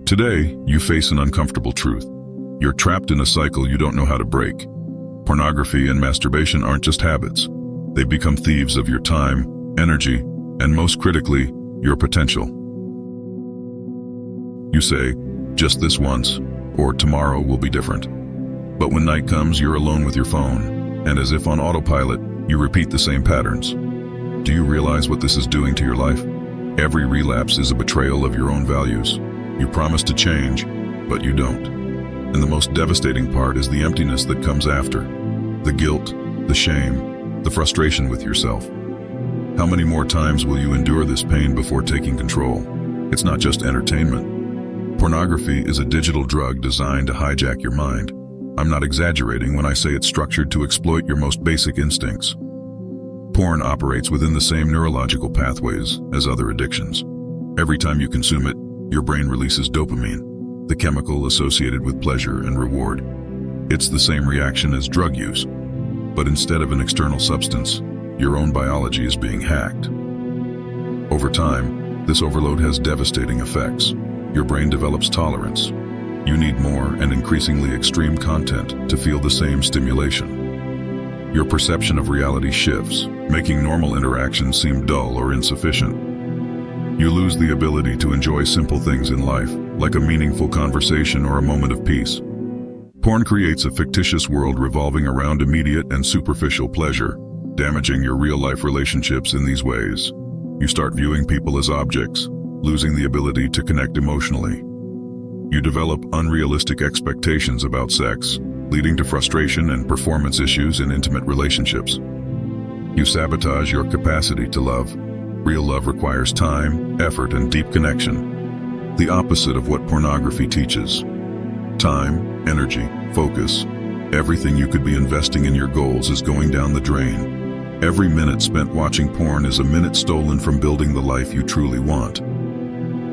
Today, you face an uncomfortable truth. You're trapped in a cycle you don't know how to break. Pornography and masturbation aren't just habits. They've become thieves of your time, energy, and most critically, your potential. You say, just this once, or tomorrow will be different. But when night comes, you're alone with your phone, and as if on autopilot, you repeat the same patterns. Do you realize what this is doing to your life? Every relapse is a betrayal of your own values. You promise to change, but you don't. And the most devastating part is the emptiness that comes after. The guilt, the shame, the frustration with yourself. How many more times will you endure this pain before taking control? It's not just entertainment. Pornography is a digital drug designed to hijack your mind. I'm not exaggerating when I say it's structured to exploit your most basic instincts. Porn operates within the same neurological pathways as other addictions. Every time you consume it, your brain releases dopamine, the chemical associated with pleasure and reward. It's the same reaction as drug use, but instead of an external substance, your own biology is being hacked. Over time, this overload has devastating effects. Your brain develops tolerance. You need more and increasingly extreme content to feel the same stimulation. Your perception of reality shifts, making normal interactions seem dull or insufficient. You lose the ability to enjoy simple things in life, like a meaningful conversation or a moment of peace. Porn creates a fictitious world revolving around immediate and superficial pleasure, damaging your real-life relationships in these ways. You start viewing people as objects, losing the ability to connect emotionally. You develop unrealistic expectations about sex, leading to frustration and performance issues in intimate relationships. You sabotage your capacity to love. Real love requires time, effort, and deep connection. The opposite of what pornography teaches. Time, energy, focus. Everything you could be investing in your goals is going down the drain. Every minute spent watching porn is a minute stolen from building the life you truly want.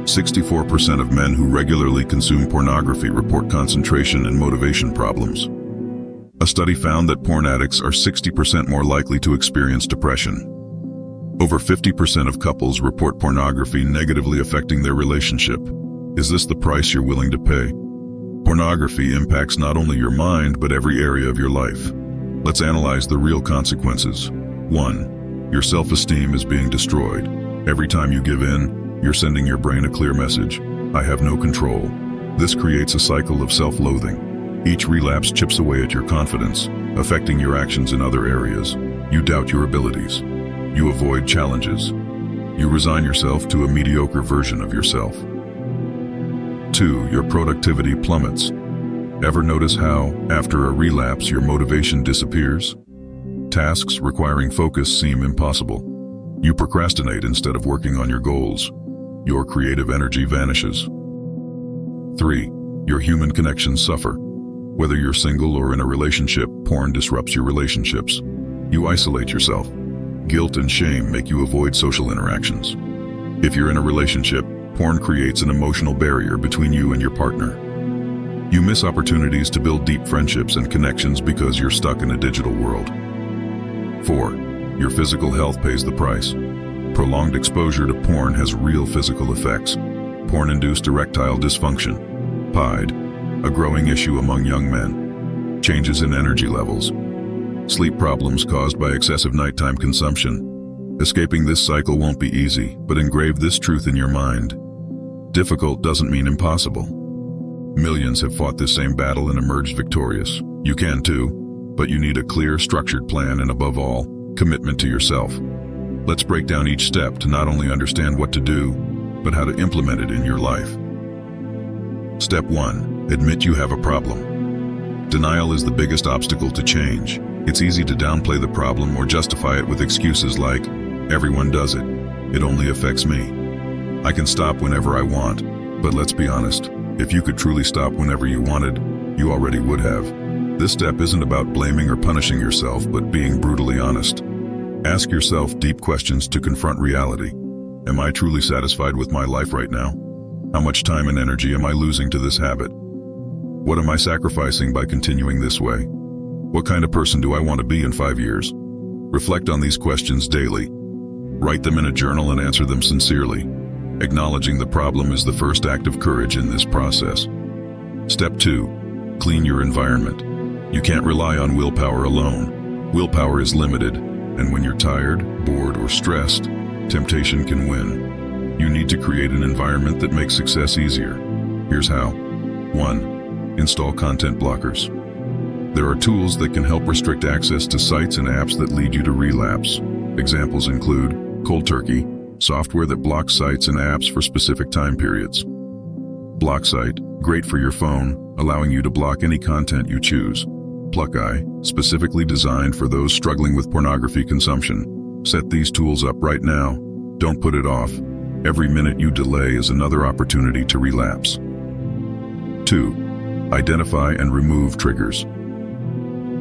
64% of men who regularly consume pornography report concentration and motivation problems. A study found that porn addicts are 60% more likely to experience depression. Over 50% of couples report pornography negatively affecting their relationship. Is this the price you're willing to pay? Pornography impacts not only your mind, but every area of your life. Let's analyze the real consequences. 1. Your self-esteem is being destroyed. Every time you give in, you're sending your brain a clear message. I have no control. This creates a cycle of self-loathing. Each relapse chips away at your confidence, affecting your actions in other areas. You doubt your abilities. You avoid challenges. You resign yourself to a mediocre version of yourself. 2. Your productivity plummets. Ever notice how, after a relapse, your motivation disappears? Tasks requiring focus seem impossible. You procrastinate instead of working on your goals. Your creative energy vanishes. 3. Your human connections suffer. Whether you're single or in a relationship, porn disrupts your relationships. You isolate yourself. Guilt and shame make you avoid social interactions. If you're in a relationship, porn creates an emotional barrier between you and your partner. You miss opportunities to build deep friendships and connections because you're stuck in a digital world. 4. Your physical health pays the price. Prolonged exposure to porn has real physical effects. Porn-induced erectile dysfunction, PID, a growing issue among young men. Changes in energy levels. Sleep problems caused by excessive nighttime consumption. Escaping this cycle won't be easy, but engrave this truth in your mind. Difficult doesn't mean impossible. Millions have fought this same battle and emerged victorious. You can too, but you need a clear, structured plan and above all, commitment to yourself. Let's break down each step to not only understand what to do, but how to implement it in your life. Step 1. Admit you have a problem. Denial is the biggest obstacle to change. It's easy to downplay the problem or justify it with excuses like, everyone does it. It only affects me. I can stop whenever I want. But let's be honest, if you could truly stop whenever you wanted, you already would have. This step isn't about blaming or punishing yourself, but being brutally honest. Ask yourself deep questions to confront reality. Am I truly satisfied with my life right now? How much time and energy am I losing to this habit? What am I sacrificing by continuing this way? What kind of person do I want to be in 5 years? Reflect on these questions daily. Write them in a journal and answer them sincerely. Acknowledging the problem is the first act of courage in this process. Step 2. Clean your environment. You can't rely on willpower alone. Willpower is limited, and when you're tired, bored, or stressed, temptation can win. You need to create an environment that makes success easier. Here's how. 1. Install content blockers. There are tools that can help restrict access to sites and apps that lead you to relapse. Examples include Cold Turkey, software that blocks sites and apps for specific time periods. BlockSite, great for your phone, allowing you to block any content you choose. Pluckeye, specifically designed for those struggling with pornography consumption. Set these tools up right now. Don't put it off. Every minute you delay is another opportunity to relapse. 2. Identify and remove triggers.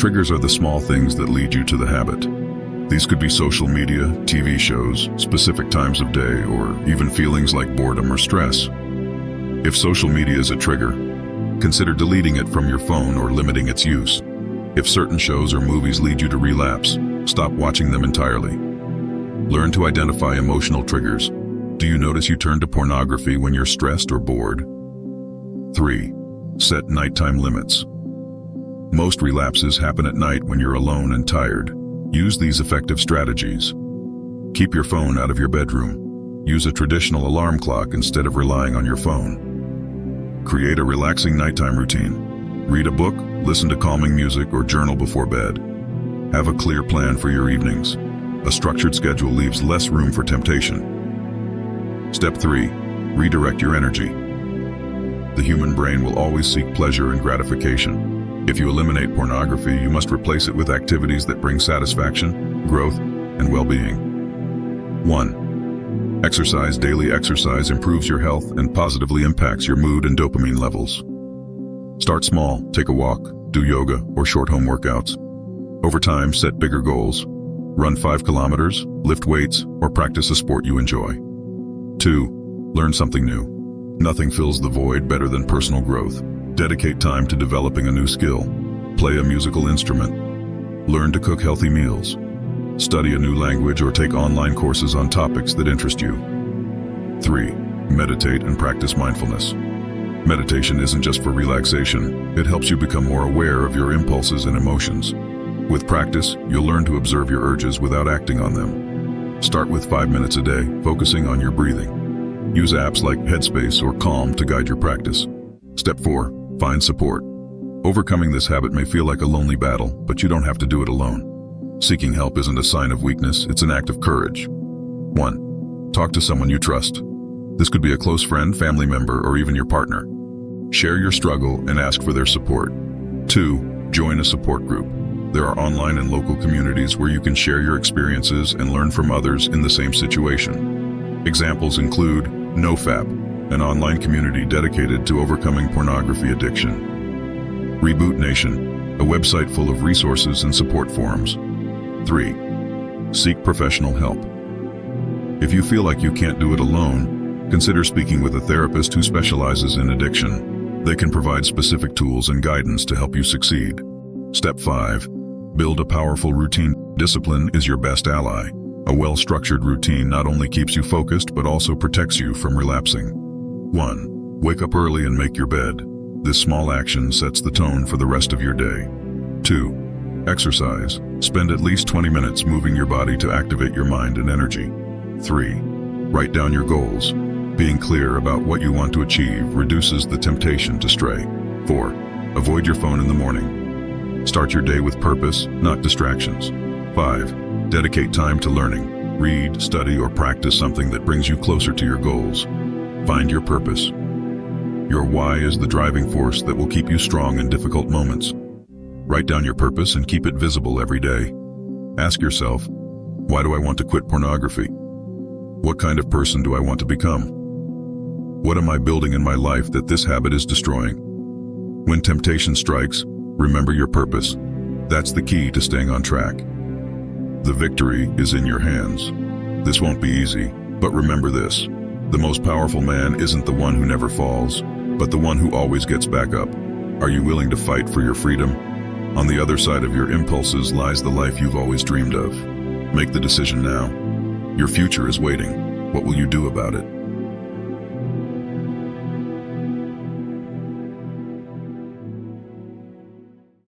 Triggers are the small things that lead you to the habit. These could be social media, TV shows, specific times of day, or even feelings like boredom or stress. If social media is a trigger, consider deleting it from your phone or limiting its use. If certain shows or movies lead you to relapse, stop watching them entirely. Learn to identify emotional triggers. Do you notice you turn to pornography when you're stressed or bored? 3. Set nighttime limits. Most relapses happen at night when you're alone and tired. Use these effective strategies. Keep your phone out of your bedroom. Use a traditional alarm clock instead of relying on your phone. Create a relaxing nighttime routine. Read a book, listen to calming music, or journal before bed. Have a clear plan for your evenings. A structured schedule leaves less room for temptation. Step 3. Redirect your energy. The human brain will always seek pleasure and gratification. If you eliminate pornography, you must replace it with activities that bring satisfaction, growth, and well-being. 1. Exercise. Daily exercise improves your health and positively impacts your mood and dopamine levels. Start small, take a walk, do yoga or short home workouts. Over time, set bigger goals. Run 5 kilometers, lift weights, or practice a sport you enjoy. 2. Learn something new. Nothing fills the void better than personal growth. Dedicate time to developing a new skill. Play a musical instrument. Learn to cook healthy meals. Study a new language or take online courses on topics that interest you. 3. Meditate and practice mindfulness. Meditation isn't just for relaxation. It helps you become more aware of your impulses and emotions. With practice, you'll learn to observe your urges without acting on them. Start with 5 minutes a day, focusing on your breathing. Use apps like Headspace or Calm to guide your practice. Step 4. Find support. Overcoming this habit may feel like a lonely battle, but you don't have to do it alone. Seeking help isn't a sign of weakness, it's an act of courage. 1. Talk to someone you trust. This could be a close friend, family member, or even your partner. Share your struggle and ask for their support. 2. Join a support group. There are online and local communities where you can share your experiences and learn from others in the same situation. Examples include NoFap, an online community dedicated to overcoming pornography addiction. Reboot Nation, a website full of resources and support forums. 3. Seek professional help. If you feel like you can't do it alone, consider speaking with a therapist who specializes in addiction. They can provide specific tools and guidance to help you succeed. Step 5. Build a powerful routine. Discipline is your best ally. A well-structured routine not only keeps you focused but also protects you from relapsing. 1. Wake up early and make your bed. This small action sets the tone for the rest of your day. 2. Exercise. Spend at least 20 minutes moving your body to activate your mind and energy. 3. Write down your goals. Being clear about what you want to achieve reduces the temptation to stray. 4. Avoid your phone in the morning. Start your day with purpose, not distractions. 5. Dedicate time to learning. Read, study, or practice something that brings you closer to your goals. Find your purpose. Your why is the driving force that will keep you strong in difficult moments. Write down your purpose and keep it visible every day. Ask yourself, why do I want to quit pornography? What kind of person do I want to become? What am I building in my life that this habit is destroying? When temptation strikes, remember your purpose. That's the key to staying on track. The victory is in your hands. This won't be easy, but remember this. The most powerful man isn't the one who never falls, but the one who always gets back up. Are you willing to fight for your freedom? On the other side of your impulses lies the life you've always dreamed of. Make the decision now. Your future is waiting. What will you do about it?